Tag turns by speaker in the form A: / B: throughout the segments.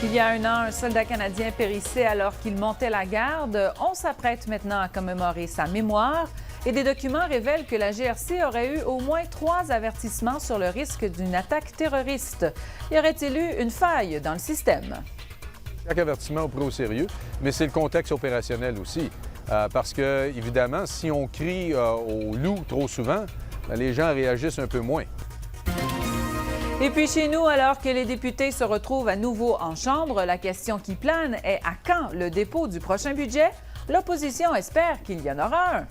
A: Il y a un an, un soldat canadien périssait alors qu'il montait la garde. On s'apprête maintenant à commémorer sa mémoire et des documents révèlent que la GRC aurait eu au moins 3 avertissements sur le risque d'une attaque terroriste. Y aurait-il eu une faille dans le système?
B: Chaque avertissement est pris au sérieux, mais c'est le contexte opérationnel aussi. Parce que, évidemment, si on crie au loup trop souvent, les gens réagissent un peu moins.
A: Et puis chez nous, alors que les députés se retrouvent à nouveau en Chambre, la question qui plane est à quand le dépôt du prochain budget? L'opposition espère qu'il y en aura un.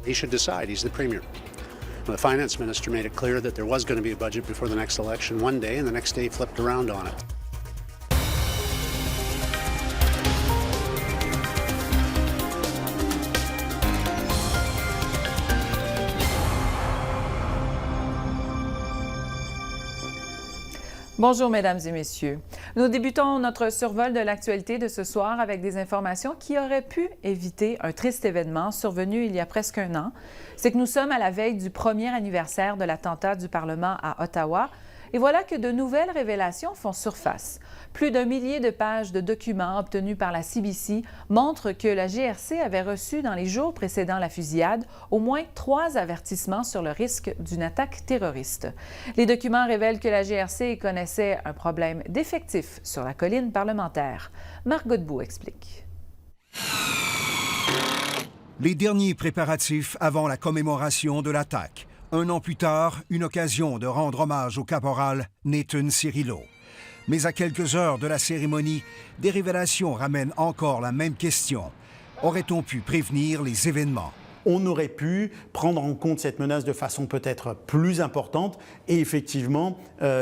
C: He should decide. He's the premier. The finance minister made it clear that there was going to be a budget before the next election one day, and the next day he flipped around on it.
A: Bonjour, Mesdames et Messieurs. Nous débutons notre survol de l'actualité de ce soir avec des informations qui auraient pu éviter un triste événement survenu il y a presque un an. C'est que nous sommes à la veille du premier anniversaire de l'attentat du Parlement à Ottawa. Et voilà que de nouvelles révélations font surface. Plus d'1 millier de pages de documents obtenus par la CBC montrent que la GRC avait reçu dans les jours précédant la fusillade au moins 3 avertissements sur le risque d'une attaque terroriste. Les documents révèlent que la GRC connaissait un problème d'effectifs sur la colline parlementaire. Marc Godbout explique.
D: Les derniers préparatifs avant la commémoration de l'attaque. Un an plus tard, une occasion de rendre hommage au caporal Nathan Cirillo. Mais à quelques heures de la cérémonie, des révélations ramènent encore la même question. Aurait-on pu prévenir les événements?
E: On aurait pu prendre en compte cette menace de façon peut-être plus importante et effectivement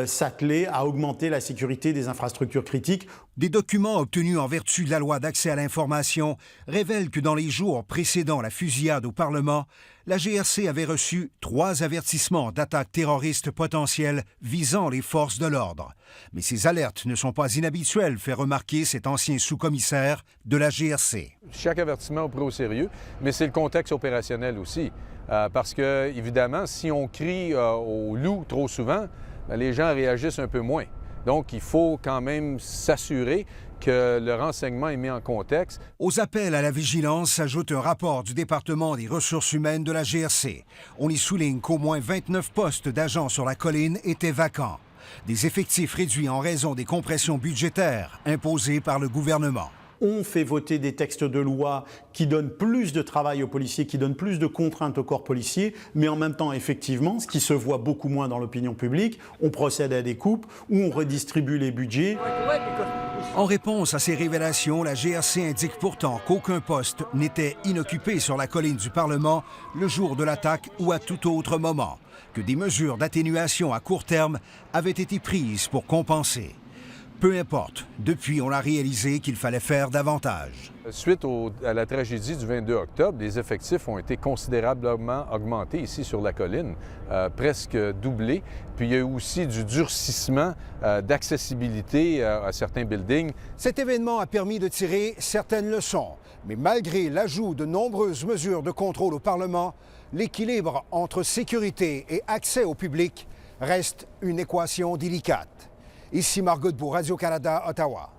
E: s'atteler à augmenter la sécurité des infrastructures critiques.
D: Des documents obtenus en vertu de la loi d'accès à l'information révèlent que dans les jours précédant la fusillade au Parlement, la GRC avait reçu 3 avertissements d'attaques terroristes potentielles visant les forces de l'ordre. Mais ces alertes ne sont pas inhabituelles, fait remarquer cet ancien sous-commissaire de la GRC.
B: Chaque avertissement est pris au sérieux, mais c'est le contexte opérationnel aussi. Parce que, évidemment, si on crie au loup trop souvent, les gens réagissent un peu moins. Donc, il faut quand même s'assurer que le renseignement est mis en contexte.
D: Aux appels à la vigilance s'ajoute un rapport du département des ressources humaines de la GRC. On y souligne qu'au moins 29 postes d'agents sur la colline étaient vacants. Des effectifs réduits en raison des compressions budgétaires imposées par le gouvernement.
E: On fait voter des textes de loi qui donnent plus de travail aux policiers, qui donnent plus de contraintes au corps policier, mais en même temps, effectivement, ce qui se voit beaucoup moins dans l'opinion publique, on procède à des coupes ou on redistribue les budgets.
D: En réponse à ces révélations, la GRC indique pourtant qu'aucun poste n'était inoccupé sur la colline du Parlement le jour de l'attaque ou à tout autre moment, que des mesures d'atténuation à court terme avaient été prises pour compenser. Peu importe, depuis, on a réalisé qu'il fallait faire davantage.
B: Suite à la tragédie du 22 octobre, les effectifs ont été considérablement augmentés ici sur la colline, presque doublés. Puis il y a eu aussi du durcissement d'accessibilité à certains buildings.
D: Cet événement a permis de tirer certaines leçons. Mais malgré l'ajout de nombreuses mesures de contrôle au Parlement, l'équilibre entre sécurité et accès au public reste une équation délicate. Ici Marc Godbout, Radio-Canada, Ottawa.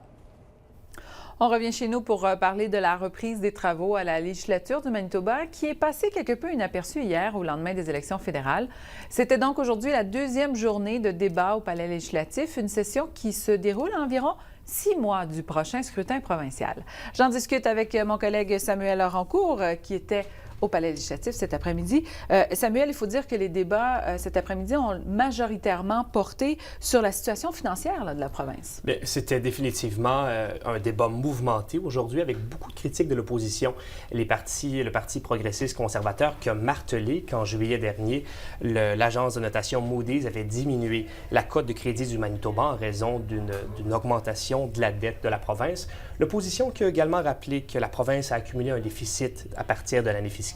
A: On revient chez nous pour parler de la reprise des travaux à la législature du Manitoba qui est passée quelque peu inaperçue hier au lendemain des élections fédérales. C'était donc aujourd'hui la 2e journée de débat au Palais législatif, une session qui se déroule à environ 6 mois du prochain scrutin provincial. J'en discute avec mon collègue Samuel Rancourt qui était au Palais législatif cet après-midi. Samuel, il faut dire que les débats cet après-midi ont majoritairement porté sur la situation financière là, de la province.
F: C'était définitivement un débat mouvementé aujourd'hui avec beaucoup de critiques de l'opposition. Le Parti progressiste conservateur qui a martelé qu'en juillet dernier, l'agence de notation Moody's avait diminué la cote de crédit du Manitoba en raison d'une augmentation de la dette de la province. L'opposition qui a également rappelé que la province a accumulé un déficit à partir de l'année fiscale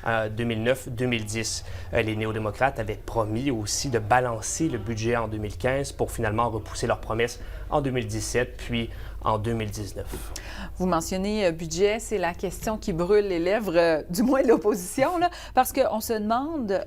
F: 2009-2010. Les néo-démocrates avaient promis aussi de balancer le budget en 2015 pour finalement repousser leurs promesses en 2017, puis en 2019.
A: Vous mentionnez budget, c'est la question qui brûle les lèvres, du moins de l'opposition, là, parce qu'on se demande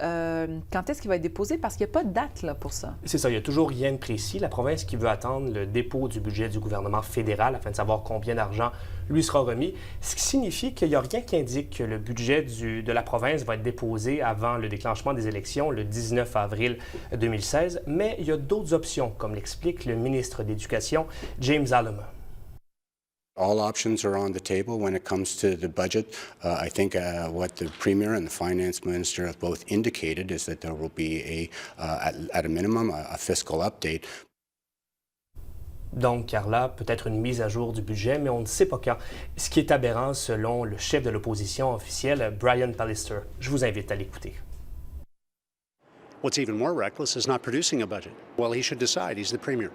A: quand est-ce qu'il va être déposé, parce qu'il n'y a pas de date là, pour ça.
F: C'est ça, il n'y a toujours rien de précis. La province qui veut attendre le dépôt du budget du gouvernement fédéral afin de savoir combien d'argent lui sera remis, ce qui signifie qu'il n'y a rien qui indique que le budget de la province va être déposé avant le déclenchement des élections le 19 avril 2016, mais il y a d'autres options, comme l'explique le ministre de l'Éducation, James Allema.
C: All options are on the table when it comes to the budget. I think what the Premier and the Finance Minister have both indicated is that there will be at a minimum, a fiscal update.
F: Donc, Carla, peut-être une mise à jour du budget, mais on ne sait pas quand. Ce qui est aberrant selon le chef de l'opposition officielle, Brian Pallister. Je vous invite à l'écouter.
C: What's even more reckless is not producing a budget. Well, he should decide. He's the Premier.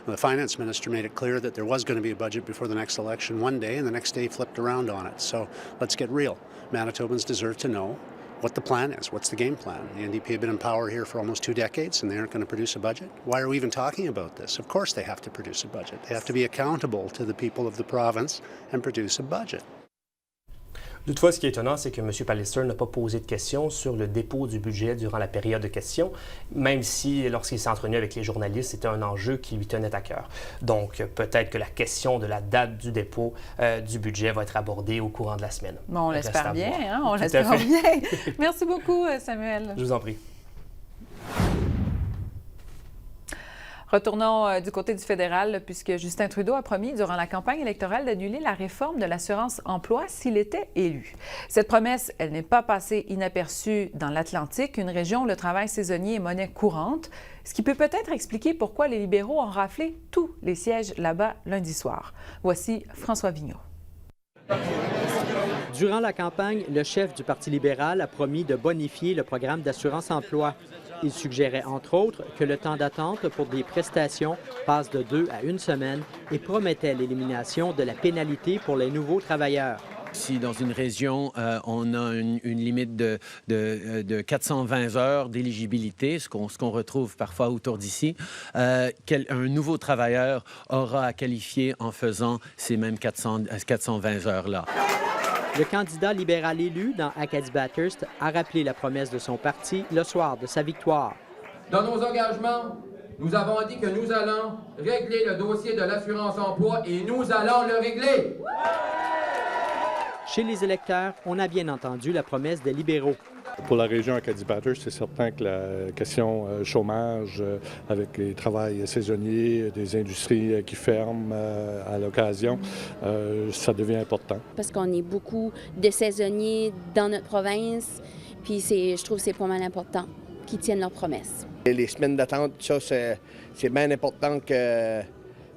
C: The Finance Minister made it clear that there was going to be a budget before the next election one day, and the next day flipped around on it. So let's get real. Manitobans deserve to know what the plan is. What's the game plan? The NDP have been in power here for almost 2 decades, and they aren't going to produce a budget? Why are we even talking about this? Of course they have to produce a budget. They have to be accountable to the people of the province and produce a budget.
F: Toutefois, ce qui est étonnant, c'est que M. Pallister n'a pas posé de questions sur le dépôt du budget durant la période de questions, même si, lorsqu'il s'est entretenu avec les journalistes, c'était un enjeu qui lui tenait à cœur. Donc, peut-être que la question de la date du dépôt du budget va être abordée au courant de la semaine.
A: Bon, on l'espère bien, hein? On
F: Tout à
A: l'espère
F: fait.
A: bien. Merci beaucoup, Samuel.
F: Je vous en prie.
A: Retournons du côté du fédéral, puisque Justin Trudeau a promis durant la campagne électorale d'annuler la réforme de l'assurance-emploi s'il était élu. Cette promesse, elle n'est pas passée inaperçue dans l'Atlantique, une région où le travail saisonnier est monnaie courante, ce qui peut peut-être expliquer pourquoi les libéraux ont raflé tous les sièges là-bas lundi soir. Voici François Vigneault.
G: Durant la campagne, le chef du Parti libéral a promis de bonifier le programme d'assurance-emploi. Il suggérait, entre autres, que le temps d'attente pour des prestations passe de 2 à 1 semaine et promettait l'élimination de la pénalité pour les nouveaux travailleurs.
H: Si dans une région, on a une limite de 420 heures d'éligibilité, ce qu'on retrouve parfois autour d'ici, un nouveau travailleur aura à qualifier en faisant ces mêmes 420 heures-là.
G: Le candidat libéral élu dans Acadie-Bathurst a rappelé la promesse de son parti le soir de sa victoire.
I: Dans nos engagements, nous avons dit que nous allons régler le dossier de l'assurance-emploi et nous allons le régler.
G: Chez les électeurs, on a bien entendu la promesse des libéraux.
J: Pour la région Acadie-Bathurst, c'est certain que la question chômage, avec les travails saisonniers, des industries qui ferment à l'occasion, ça devient important.
K: Parce qu'on est beaucoup de saisonniers dans notre province, puis je trouve que c'est pas mal important qu'ils tiennent leurs promesses.
L: Et les semaines d'attente, ça, c'est bien important que...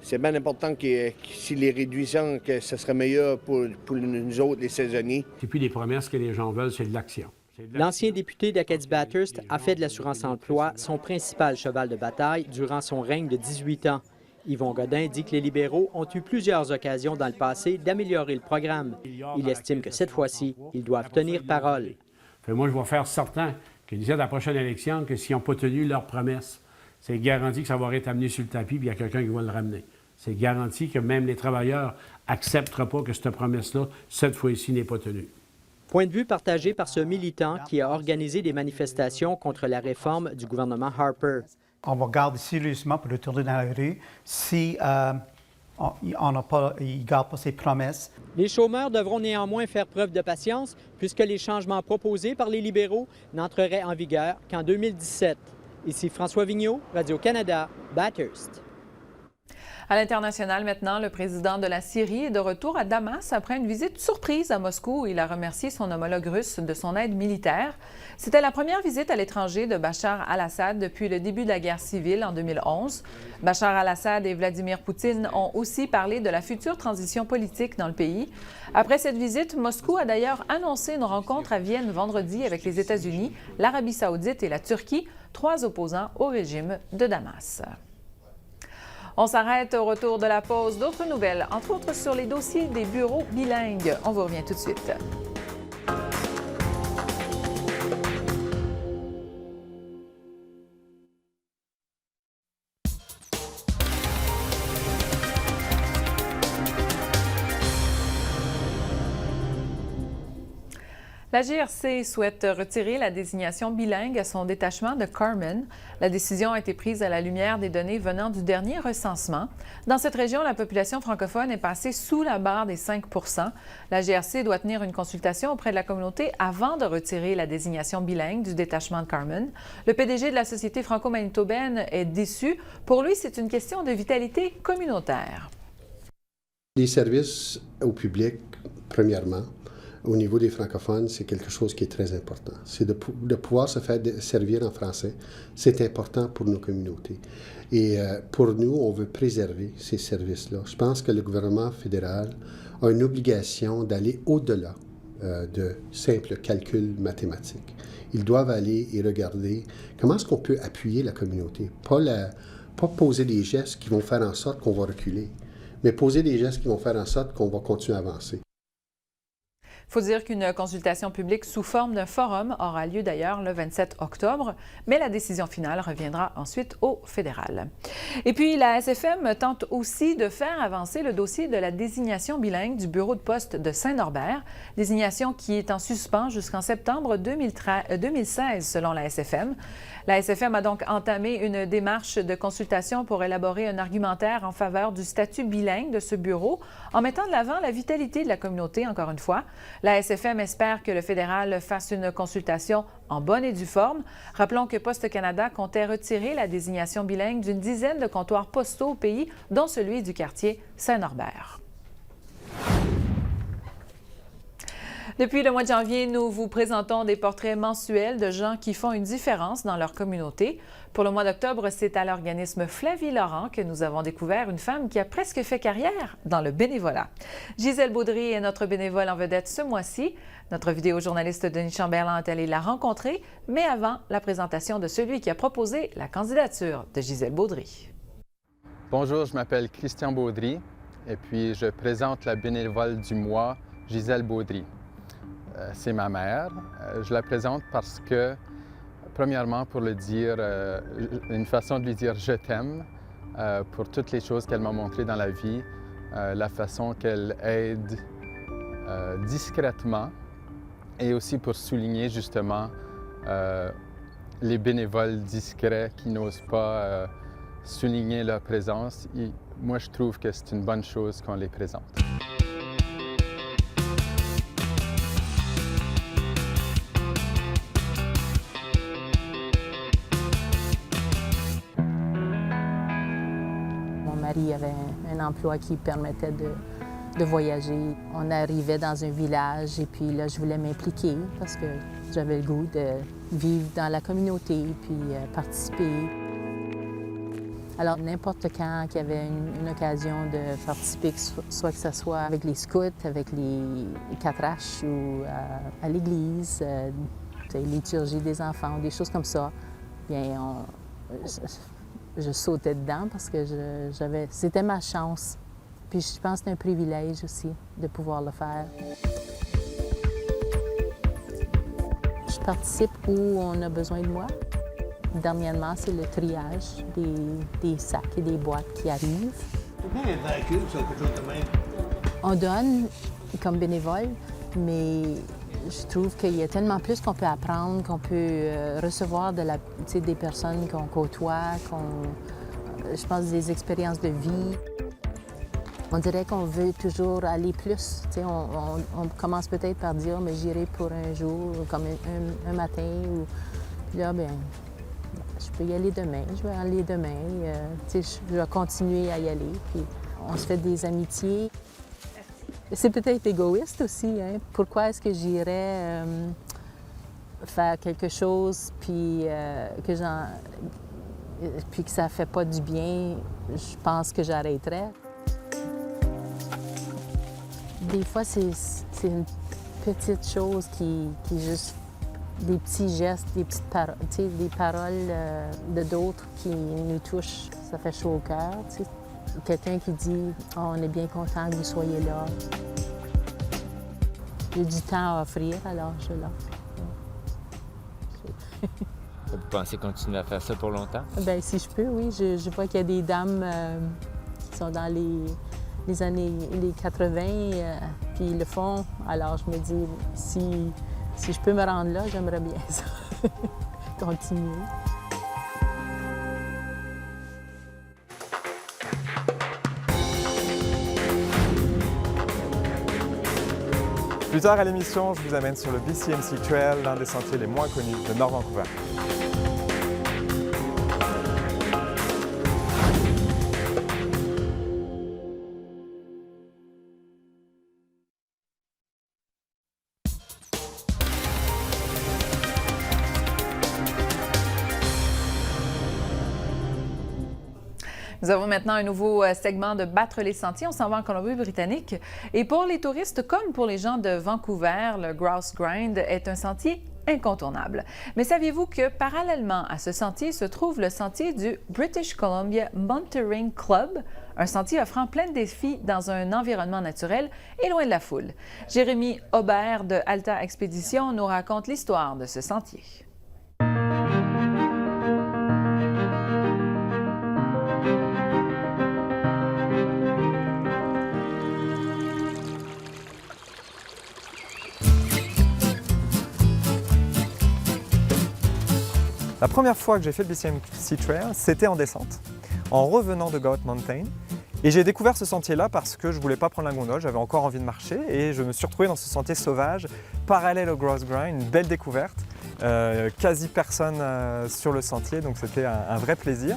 L: C'est bien important que si les réduisons, que ce serait meilleur pour nous autres, les saisonniers.
M: Et puis les promesses que les gens veulent, c'est de l'action.
G: L'ancien député d'Acadie-Bathurst a fait de l'assurance-emploi son principal cheval de bataille durant son règne de 18 ans. Yvon Godin dit que les libéraux ont eu plusieurs occasions dans le passé d'améliorer le programme. Il estime que cette fois-ci, ils doivent tenir parole.
M: Moi, je vais faire certain que d'ici à la prochaine élection, que s'ils n'ont pas tenu leurs promesses, c'est garanti que ça va être amené sur le tapis, puis il y a quelqu'un qui va le ramener. C'est garanti que même les travailleurs n'accepteront pas que cette promesse-là, cette fois-ci, n'est pas tenue.
G: Point de vue partagé par ce militant qui a organisé des manifestations contre la réforme du gouvernement Harper.
N: On va garder sérieusement pour retourner dans la rue si il ne garde pas ses promesses.
G: Les chômeurs devront néanmoins faire preuve de patience puisque les changements proposés par les libéraux n'entreraient en vigueur qu'en 2017. Ici François Vigneault, Radio-Canada, Bathurst.
A: À l'international maintenant, le président de la Syrie est de retour à Damas après une visite surprise à Moscou où il a remercié son homologue russe de son aide militaire. C'était la première visite à l'étranger de Bachar al-Assad depuis le début de la guerre civile en 2011. Bachar al-Assad et Vladimir Poutine ont aussi parlé de la future transition politique dans le pays. Après cette visite, Moscou a d'ailleurs annoncé une rencontre à Vienne vendredi avec les États-Unis, l'Arabie saoudite et la Turquie, 3 opposants au régime de Damas. On s'arrête au retour de la pause. D'autres nouvelles, entre autres sur les dossiers des bureaux bilingues. On vous revient tout de suite. La GRC souhaite retirer la désignation bilingue à son détachement de Carman. La décision a été prise à la lumière des données venant du dernier recensement. Dans cette région, la population francophone est passée sous la barre des 5 %. La GRC doit tenir une consultation auprès de la communauté avant de retirer la désignation bilingue du détachement de Carman. Le PDG de la Société franco-manitobaine est déçu. Pour lui, c'est une question de vitalité communautaire.
C: Les services au public, premièrement, au niveau des francophones, c'est quelque chose qui est très important. C'est de pouvoir se faire servir en français. C'est important pour nos communautés. Et pour nous, on veut préserver ces services-là. Je pense que le gouvernement fédéral a une obligation d'aller au-delà de simples calculs mathématiques. Ils doivent aller et regarder comment est-ce qu'on peut appuyer la communauté. Pas poser des gestes qui vont faire en sorte qu'on va reculer, mais poser des gestes qui vont faire en sorte qu'on va continuer à avancer.
A: Il faut dire qu'une consultation publique sous forme d'un forum aura lieu d'ailleurs le 27 octobre, mais la décision finale reviendra ensuite au fédéral. Et puis, la SFM tente aussi de faire avancer le dossier de la désignation bilingue du bureau de poste de Saint-Norbert, désignation qui est en suspens jusqu'en septembre 2016 selon la SFM. La SFM a donc entamé une démarche de consultation pour élaborer un argumentaire en faveur du statut bilingue de ce bureau, en mettant de l'avant la vitalité de la communauté, encore une fois. La SFM espère que le fédéral fasse une consultation en bonne et due forme. Rappelons que Poste Canada comptait retirer la désignation bilingue d'une dizaine de comptoirs postaux au pays, dont celui du quartier Saint-Norbert. Depuis le mois de janvier, nous vous présentons des portraits mensuels de gens qui font une différence dans leur communauté. Pour le mois d'octobre, c'est à l'organisme Flavie Laurent que nous avons découvert une femme qui a presque fait carrière dans le bénévolat. Gisèle Baudry est notre bénévole en vedette ce mois-ci. Notre vidéojournaliste Denis Chamberlain est allé la rencontrer, mais avant la présentation de celui qui a proposé la candidature de Gisèle Baudry.
O: Bonjour, je m'appelle Christian Baudry et puis je présente la bénévole du mois, Gisèle Baudry. C'est ma mère. Je la présente parce que, premièrement, pour le dire, une façon de lui dire « je t'aime » pour toutes les choses qu'elle m'a montrées dans la vie, la façon qu'elle aide discrètement et aussi pour souligner justement les bénévoles discrets qui n'osent pas souligner leur présence. Et moi, je trouve que c'est une bonne chose qu'on les présente.
P: Il y avait un emploi qui permettait de voyager. On arrivait dans un village et puis là, je voulais m'impliquer parce que j'avais le goût de vivre dans la communauté puis participer. Alors, n'importe quand qu'il y avait une occasion de participer, soit que ce soit avec les scouts, avec les 4H ou à l'église, les liturgies des enfants, des choses comme ça, bien, je sautais dedans parce que c'était ma chance. Puis je pense que c'est un privilège aussi de pouvoir le faire. Je participe où on a besoin de moi. Dernièrement, c'est le triage des sacs et des boîtes qui arrivent.
Q: C'est bien un vacuum, ça, quelque chose de même.
P: On donne comme bénévole, mais je trouve qu'il y a tellement plus qu'on peut apprendre, qu'on peut recevoir des personnes qu'on côtoie, je pense des expériences de vie. On dirait qu'on veut toujours aller plus. On commence peut-être par dire, mais j'irai pour un jour, comme un matin. Ou là, bien, je peux y aller demain, je vais aller demain. Je vais continuer à y aller. Puis on se fait des amitiés. C'est peut-être égoïste aussi. Hein? Pourquoi est-ce que j'irais faire quelque chose puis que ça ne fait pas du bien? Je pense que j'arrêterais. Des fois, c'est une petite chose qui juste des petits gestes, des petites paroles, des paroles de d'autres qui nous touchent. Ça fait chaud au cœur. Quelqu'un qui dit « On est bien content que vous soyez là ». J'ai du temps à offrir, alors je l'offre.
R: Vous pensez continuer à faire ça pour longtemps?
P: Bien, si je peux, oui. Je vois qu'il y a des dames qui sont dans les années 80 puis ils le font. Alors je me dis, si Si je peux me rendre là, j'aimerais bien ça. Continuer.
S: Plus tard à l'émission, je vous amène sur le BCMC Trail, l'un des sentiers les moins connus de Nord Vancouver.
A: Nous avons maintenant un nouveau segment de Battre les sentiers. On s'en va en Colombie-Britannique. Et pour les touristes comme pour les gens de Vancouver, le Grouse Grind est un sentier incontournable. Mais saviez-vous que parallèlement à ce sentier se trouve le sentier du British Columbia Mountaineering Club, un sentier offrant plein de défis dans un environnement naturel et loin de la foule. Jérémy Aubert de Alta Expédition nous raconte l'histoire de ce sentier.
S: La première fois que j'ai fait le BCMC Trail, c'était en descente, en revenant de Goat Mountain. Et j'ai découvert ce sentier-là parce que je ne voulais pas prendre la gondole, j'avais encore envie de marcher et je me suis retrouvé dans ce sentier sauvage, parallèle au Grouse Grind, une belle découverte, quasi personne sur le sentier, donc c'était un vrai plaisir.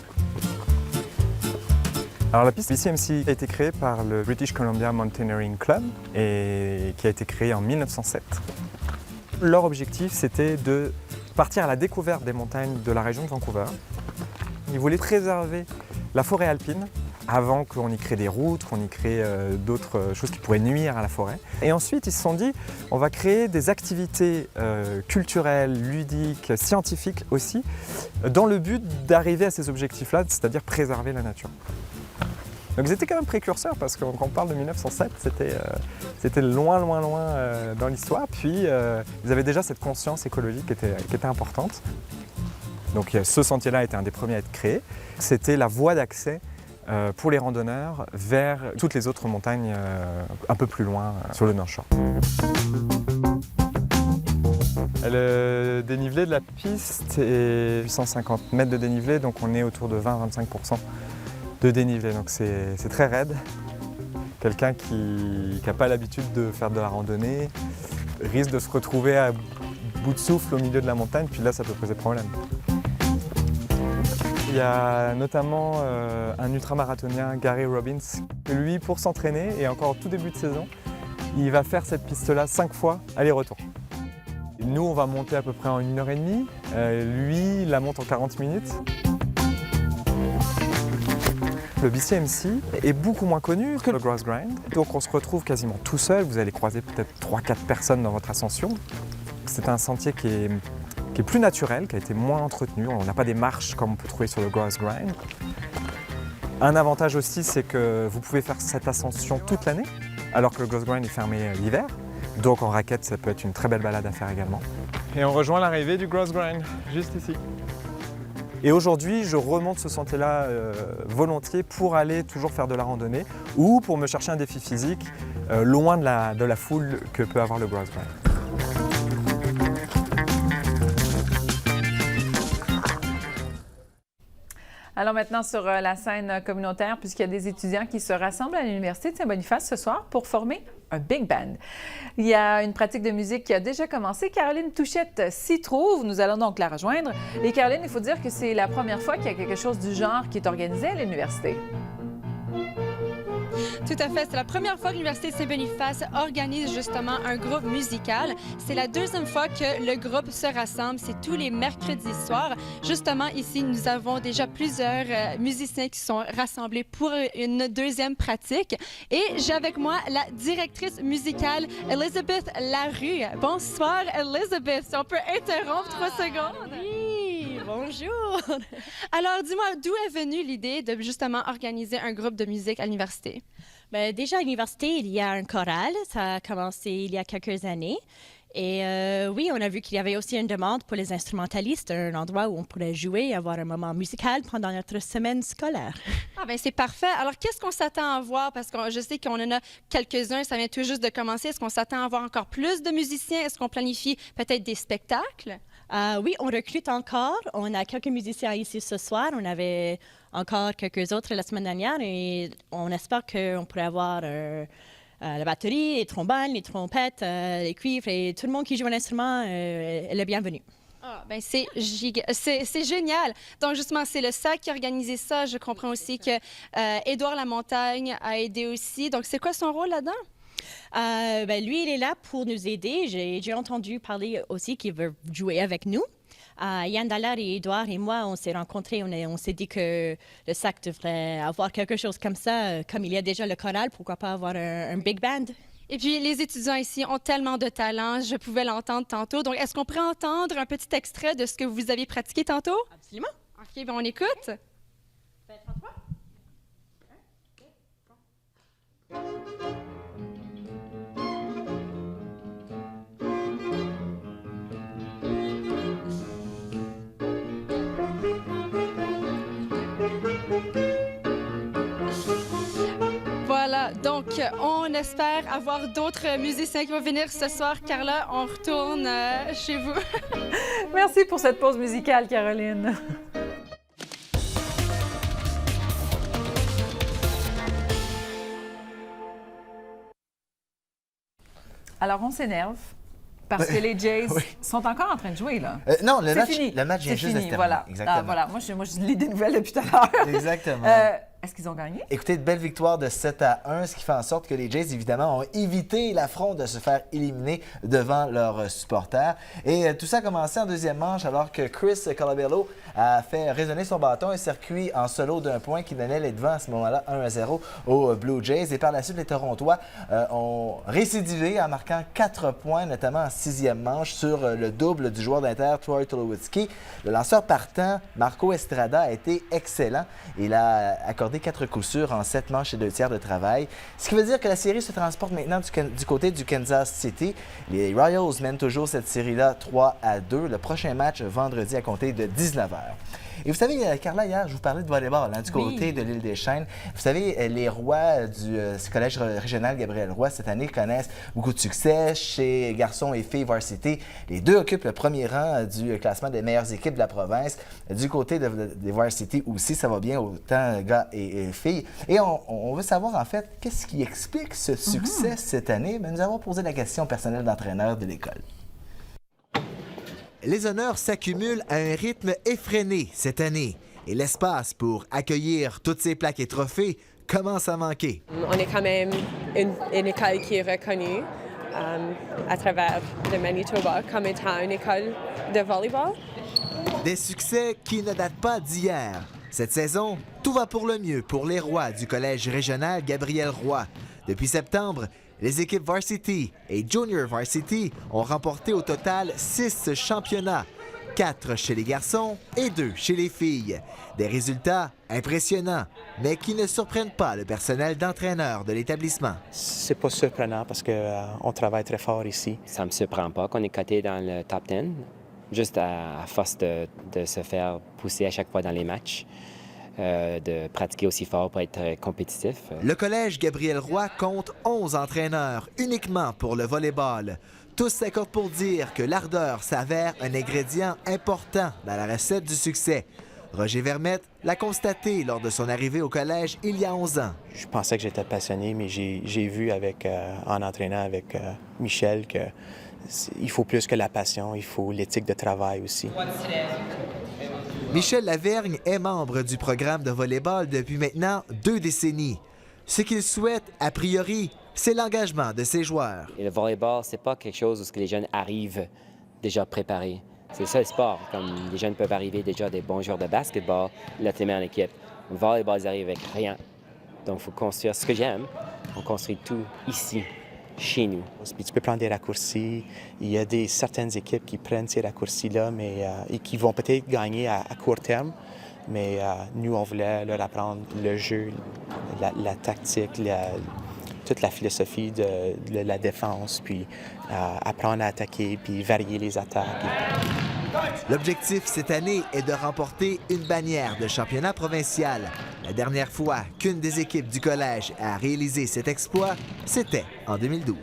S: Alors la piste BCMC a été créée par le British Columbia Mountaineering Club et qui a été créée en 1907. Leur objectif, c'était de partir à la découverte des montagnes de la région de Vancouver. Ils voulaient préserver la forêt alpine avant qu'on y crée des routes, qu'on y crée d'autres choses qui pourraient nuire à la forêt. Et ensuite, ils se sont dit, on va créer des activités culturelles, ludiques, scientifiques aussi, dans le but d'arriver à ces objectifs-là, c'est-à-dire préserver la nature. Donc ils étaient quand même précurseurs parce que quand on parle de 1907, c'était loin dans l'histoire. Puis ils avaient déjà cette conscience écologique qui était importante. Donc ce sentier-là était un des premiers à être créé. C'était la voie d'accès pour les randonneurs vers toutes les autres montagnes un peu plus loin sur le North Shore. Le dénivelé de la piste est 850 mètres de dénivelé, donc on est autour de 20-25% de dénivelé, donc c'est très raide. Quelqu'un qui n'a pas l'habitude de faire de la randonnée risque de se retrouver à bout de souffle au milieu de la montagne, puis là ça peut poser problème. Il y a notamment un ultramarathonien, Gary Robbins. Lui, pour s'entraîner, et encore au tout début de saison, il va faire cette piste-là 5 fois aller-retour. Nous, on va monter à peu près en 1h30. Lui, il la monte en 40 minutes. Le BCMC est beaucoup moins connu que le Grouse Grind. Donc on se retrouve quasiment tout seul. Vous allez croiser peut-être 3-4 personnes dans votre ascension. C'est un sentier qui est plus naturel, qui a été moins entretenu. On n'a pas des marches comme on peut trouver sur le Grouse Grind. Un avantage aussi, c'est que vous pouvez faire cette ascension toute l'année, alors que le Grouse Grind est fermé l'hiver. Donc en raquette, ça peut être une très belle balade à faire également. Et on rejoint l'arrivée du Grouse Grind, juste ici. Et aujourd'hui, je remonte ce sentier-là volontiers pour aller toujours faire de la randonnée ou pour me chercher un défi physique loin de la foule que peut avoir le Grouse Grind.
A: Alors maintenant sur la scène communautaire, puisqu'il y a des étudiants qui se rassemblent à l'Université de Saint-Boniface ce soir pour former un big band. Il y a une pratique de musique qui a déjà commencé. Caroline Touchette s'y trouve. Nous allons donc la rejoindre. Et Caroline, il faut dire que c'est la première fois qu'il y a quelque chose du genre qui est organisé à l'université.
T: Tout à fait. C'est la première fois que l'Université de Saint-Boniface organise justement un groupe musical. C'est la deuxième fois que le groupe se rassemble. C'est tous les mercredis soirs. Justement, ici, nous avons déjà plusieurs musiciens qui sont rassemblés pour une deuxième pratique. Et j'ai avec moi la directrice musicale, Elizabeth Larue. Bonsoir, Elizabeth. Si on peut interrompre 3 secondes.
U: Oui, bonjour.
T: Alors, dis-moi, d'où est venue l'idée de justement organiser un groupe de musique à l'université?
U: Bien, déjà à l'université, il y a un choral. Ça a commencé il y a quelques années. Et oui, on a vu qu'il y avait aussi une demande pour les instrumentalistes, un endroit où on pourrait jouer et avoir un moment musical pendant notre semaine scolaire.
T: Ah ben c'est parfait. Alors, qu'est-ce qu'on s'attend à voir? Parce que je sais qu'on en a quelques-uns, ça vient tout juste de commencer. Est-ce qu'on s'attend à voir encore plus de musiciens? Est-ce qu'on planifie peut-être des spectacles?
U: Oui, on recrute encore. On a quelques musiciens ici ce soir. On avait encore quelques autres la semaine dernière et on espère qu'on pourrait avoir la batterie, les trombones, les trompettes, les cuivres et tout le monde qui joue un instrument est le bienvenu.
T: Ah, ben c'est génial. Donc, justement, c'est le SAC qui a organisé ça. Je comprends aussi que Édouard Lamontagne a aidé aussi. Donc, c'est quoi son rôle là-dedans?
U: Lui, il est là pour nous aider. J'ai entendu parler aussi qu'il veut jouer avec nous. Yann Dallaire et Édouard et moi, on s'est rencontrés. On s'est dit que le SAC devrait avoir quelque chose comme ça. Comme il y a déjà le choral, pourquoi pas avoir un big band?
T: Et puis, les étudiants ici ont tellement de talent. Je pouvais l'entendre tantôt. Donc, est-ce qu'on pourrait entendre un petit extrait de ce que vous avez pratiqué tantôt?
U: Absolument.
T: OK, bien, on écoute. Voilà, donc on espère avoir d'autres musiciens qui vont venir ce soir. Carla, on retourne chez vous.
A: Merci pour cette pause musicale, Caroline. Alors, on s'énerve. Parce que les Jays sont encore en train de jouer, là.
E: Non, le
A: vient
E: match juste de se terminer.
A: Voilà.
E: Exactement.
A: Voilà. Moi, je lis des nouvelles depuis tout à l'heure.
E: Exactement.
A: Est-ce qu'ils ont gagné?
E: Écoutez, de belle victoire de 7-1, ce qui fait en sorte que les Jays, évidemment, ont évité l'affront de se faire éliminer devant leurs supporters. Et tout ça a commencé en deuxième manche alors que Chris Colabello a fait résonner son bâton, un circuit en solo d'un point qui donnait les devants à ce moment-là 1-0 aux Blue Jays. Et par la suite, les Torontois ont récidivé en marquant 4 points, notamment en sixième manche, sur le double du joueur d'Inter, Troy Tulowitzki. Le lanceur partant, Marco Estrada, a été excellent. Il a accordé 4 coups sûrs en 7 manches et 2 tiers de travail. Ce qui veut dire que la série se transporte maintenant du côté du Kansas City. Les Royals mènent toujours cette série-là 3-2. Le prochain match vendredi à compter de 19h. Et vous savez, Carla, hier, je vous parlais de volleyball du côté de l'île des Chênes. Vous savez, les rois du collège régional Gabriel Roy, cette année, connaissent beaucoup de succès chez garçons et filles varsity. Les deux occupent le premier rang du classement des meilleures équipes de la province. Du côté des varsity aussi, ça va bien, autant gars et filles. Et on veut savoir, en fait, qu'est-ce qui explique ce succès cette année? Bien, nous avons posé la question au personnel d'entraîneur de l'école.
V: Les honneurs s'accumulent à un rythme effréné cette année et l'espace pour accueillir toutes ces plaques et trophées commence à manquer.
W: On est quand même une école qui est reconnue à travers le Manitoba comme étant une école de volleyball.
V: Des succès qui ne datent pas d'hier. Cette saison, tout va pour le mieux pour les rois du collège régional Gabriel Roy. Depuis septembre, les équipes varsity et junior varsity ont remporté au total 6 championnats, 4 chez les garçons et 2 chez les filles. Des résultats impressionnants, mais qui ne surprennent pas le personnel d'entraîneur de l'établissement.
X: C'est pas surprenant parce qu'on travaille très fort ici.
R: Ça me surprend pas qu'on est coté dans le top 10, juste à force de se faire pousser à chaque fois dans les matchs. De pratiquer aussi fort pour être compétitif.
V: Le collège Gabriel Roy compte 11 entraîneurs uniquement pour le volleyball. Tous s'accordent pour dire que l'ardeur s'avère un ingrédient important dans la recette du succès. Roger Vermette l'a constaté lors de son arrivée au collège il y a 11 ans.
X: Je pensais que j'étais passionné, mais j'ai vu en entraînant avec Michel qu'il faut plus que la passion, il faut l'éthique de travail aussi.
V: Michel Lavergne est membre du programme de volleyball depuis maintenant 2 décennies. Ce qu'il souhaite, a priori, c'est l'engagement de ses joueurs.
R: Et le volleyball, c'est pas quelque chose où les jeunes arrivent déjà préparés. C'est ça le sport. Comme les jeunes peuvent arriver déjà des bons joueurs de basketball, là, tu les mets en équipe. Le volleyball, ils arrivent avec rien. Donc, il faut construire ce que j'aime. On construit tout ici, chez nous.
X: Puis tu peux prendre des raccourcis. Il y a certaines équipes qui prennent ces raccourcis-là et qui vont peut-être gagner à court terme. Mais nous, on voulait leur apprendre le jeu, la tactique, toute la philosophie de la défense, puis apprendre à attaquer, puis varier les attaques.
V: L'objectif cette année est de remporter une bannière de championnat provincial. La dernière fois qu'une des équipes du collège a réalisé cet exploit, c'était en 2012.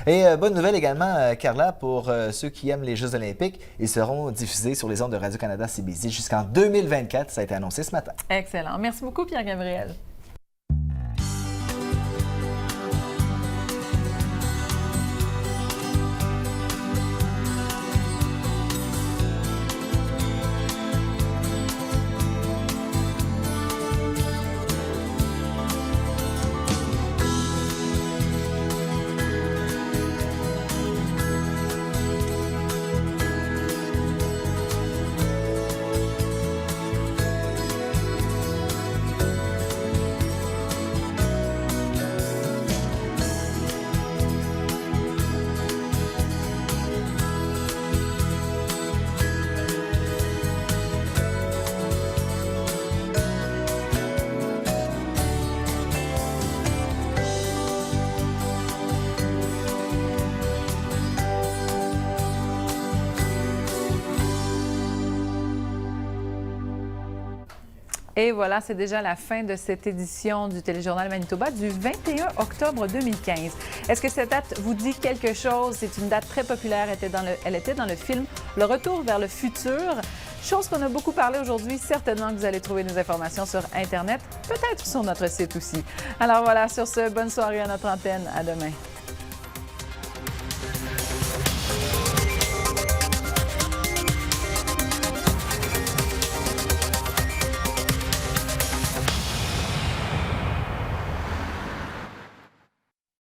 E: Et bonne nouvelle également, Carla, pour ceux qui aiment les Jeux olympiques. Ils seront diffusés sur les ondes de Radio-Canada CBC jusqu'en 2024. Ça a été annoncé ce matin.
A: Excellent. Merci beaucoup, Pierre-Gabriel. Et voilà, c'est déjà la fin de cette édition du Téléjournal Manitoba du 21 octobre 2015. Est-ce que cette date vous dit quelque chose? C'est une date très populaire. Elle était dans le film Le Retour vers le futur. Chose qu'on a beaucoup parlé aujourd'hui. Certainement que vous allez trouver des informations sur Internet, peut-être sur notre site aussi. Alors voilà, sur ce, bonne soirée à notre antenne. À demain.